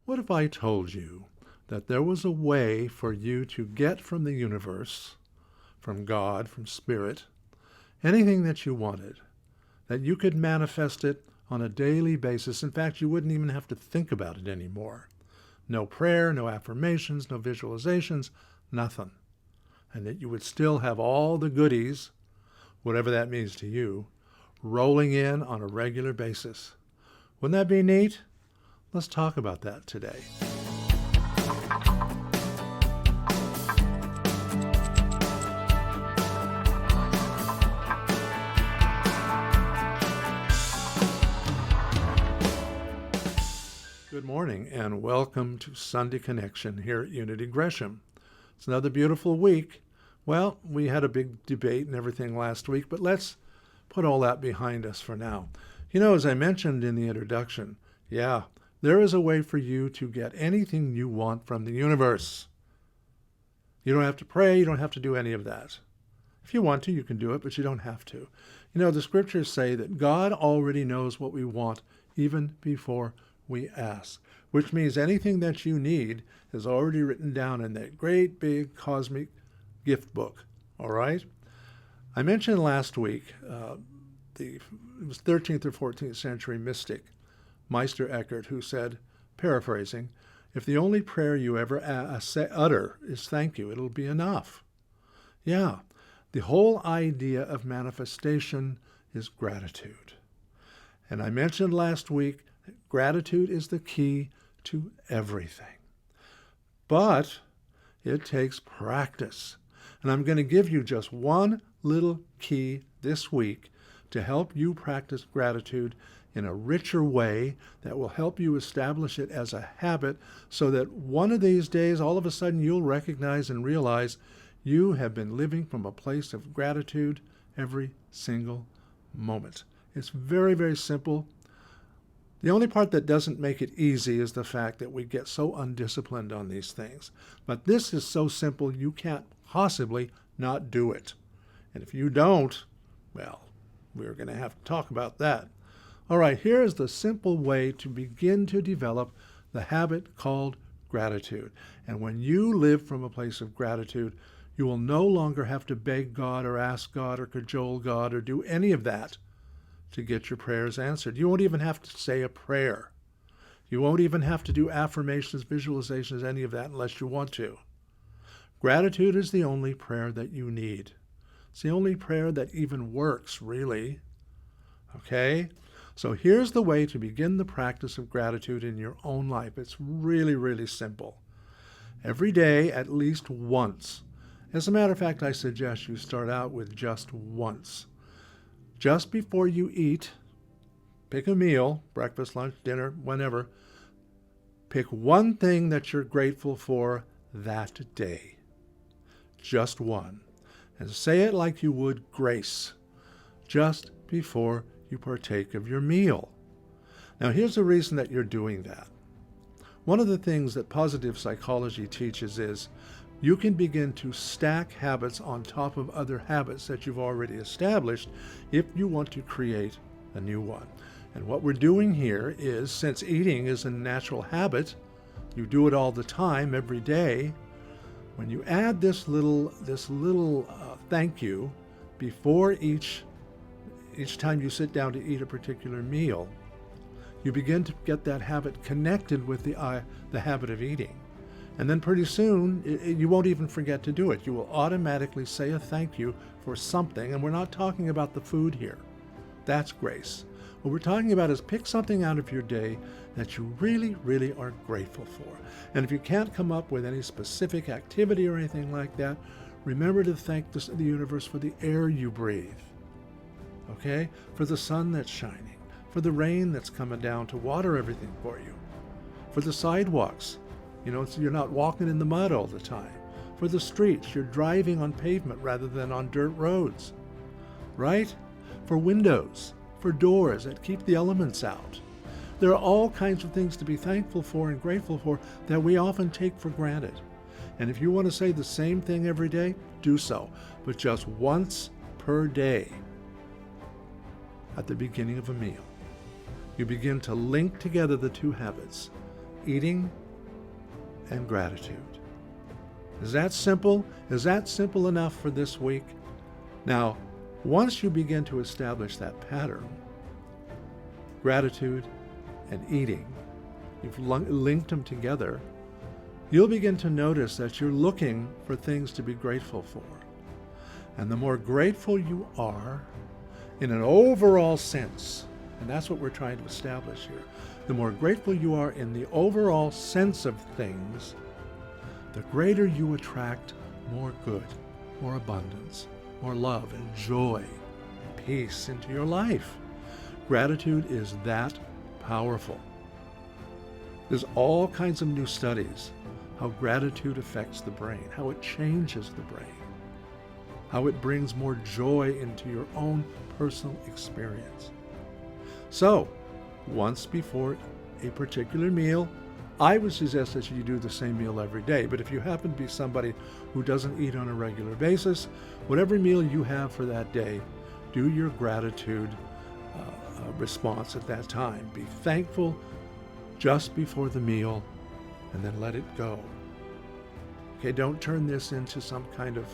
What if I told you that there was a way for you to get from the universe, from God, from Spirit, anything that you wanted, that you could manifest it on a daily basis? In fact, you wouldn't even have to think about it anymore. No prayer, no affirmations, no visualizations, nothing. And that you would still have all the goodies, whatever that means to you, rolling in on a regular basis. Wouldn't that be neat? Let's talk about that today. Good morning and welcome to Sunday Connection here at Unity Gresham. It's another beautiful week. Well, we had a big debate and everything last week, but let's put all that behind us for now. You know, as I mentioned in the introduction, there is a way for you to get anything you want from the universe. You don't have to pray, you don't have to do any of that. If you want to, you can do it, but you don't have to. You know, the scriptures say that God already knows what we want even before we ask, which means anything that you need is already written down in that great big cosmic gift book, all right? I mentioned last week it was 13th or 14th century mystic, Meister Eckhart, who said, paraphrasing, if the only prayer you ever utter is thank you, it'll be enough. Yeah, the whole idea of manifestation is gratitude. And I mentioned last week that gratitude is the key to everything. But it takes practice. And I'm going to give you just one little key this week to help you practice gratitude in a richer way that will help you establish it as a habit so that one of these days, all of a sudden, you'll recognize and realize you have been living from a place of gratitude every single moment. It's very, very simple. The only part that doesn't make it easy is the fact that we get so undisciplined on these things. But this is so simple, you can't possibly not do it. And if you don't, well, we're going to have to talk about that. All right, here is the simple way to begin to develop the habit called gratitude. And when you live from a place of gratitude, you will no longer have to beg God or ask God or cajole God or do any of that to get your prayers answered. You won't even have to say a prayer. You won't even have to do affirmations, visualizations, any of that unless you want to. Gratitude is the only prayer that you need. It's the only prayer that even works, really. Okay? So here's the way to begin the practice of gratitude in your own life. It's really, really simple. Every day, at least once. As a matter of fact, I suggest you start out with just once. Just before you eat, pick a meal, breakfast, lunch, dinner, whenever. Pick one thing that you're grateful for that day. Just one. And say it like you would grace, just before you partake of your meal. Now, here's the reason that you're doing that. One of the things that positive psychology teaches is you can begin to stack habits on top of other habits that you've already established if you want to create a new one. And what we're doing here is, since eating is a natural habit, you do it all the time, every day, when you add this little thank you before each time you sit down to eat a particular meal, you begin to get that habit connected with the habit of eating. And then pretty soon, you won't even forget to do it. You will automatically say a thank you for something, and we're not talking about the food here. That's grace. What we're talking about is pick something out of your day that you really, really are grateful for. And if you can't come up with any specific activity or anything like that, remember to thank the universe for the air you breathe, okay? For the sun that's shining, for the rain that's coming down to water everything for you, for the sidewalks, so you're not walking in the mud all the time, for the streets, you're driving on pavement rather than on dirt roads, right? For windows, for doors that keep the elements out. There are all kinds of things to be thankful for and grateful for that we often take for granted. And if you want to say the same thing every day, do so, but just once per day at the beginning of a meal. You begin to link together the two habits. eating and gratitude. Is that simple? Is that simple enough for this week? Now, once you begin to establish that pattern, gratitude and eating, you've linked them together, you'll begin to notice that you're looking for things to be grateful for. And the more grateful you are in an overall sense, and that's what we're trying to establish here, the more grateful you are in the overall sense of things, the greater you attract more good, more abundance, more love and joy and peace into your life. Gratitude is that powerful. There's all kinds of new studies how gratitude affects the brain, how it changes the brain, how it brings more joy into your own personal experience. So, once before a particular meal, I would suggest that you do the same meal every day. But if you happen to be somebody who doesn't eat on a regular basis, whatever meal you have for that day, do your gratitude response at that time. Be thankful just before the meal, and then let it go. Okay, don't turn this into some kind of,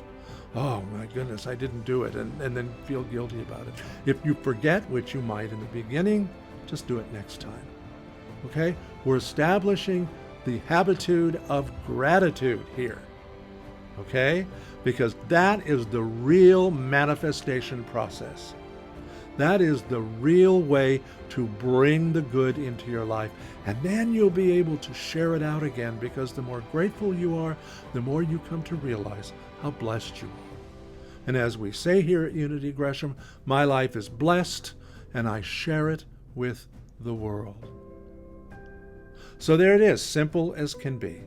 oh my goodness, I didn't do it, and then feel guilty about it. If you forget, which you might in the beginning, just do it next time. Okay? We're establishing the habitude of gratitude here. Okay? Because that is the real manifestation process. That is the real way to bring the good into your life. And then you'll be able to share it out again, because the more grateful you are, the more you come to realize how blessed you are. And as we say here at Unity Gresham, my life is blessed and I share it with the world. So there it is, simple as can be.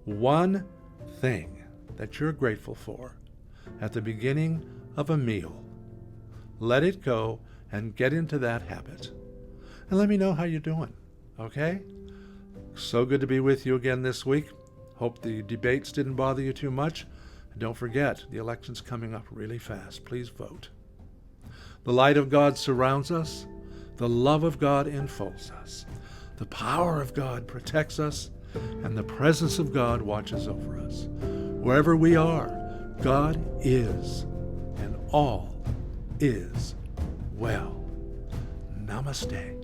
One thing that you're grateful for at the beginning of a meal. Let it go and get into that habit. And let me know how you're doing, okay? So good to be with you again this week. Hope the debates didn't bother you too much. And don't forget, the election's coming up really fast. Please vote. The light of God surrounds us. The love of God enfolds us. The power of God protects us. And the presence of God watches over us. Wherever we are, God is, and all is well. Namaste.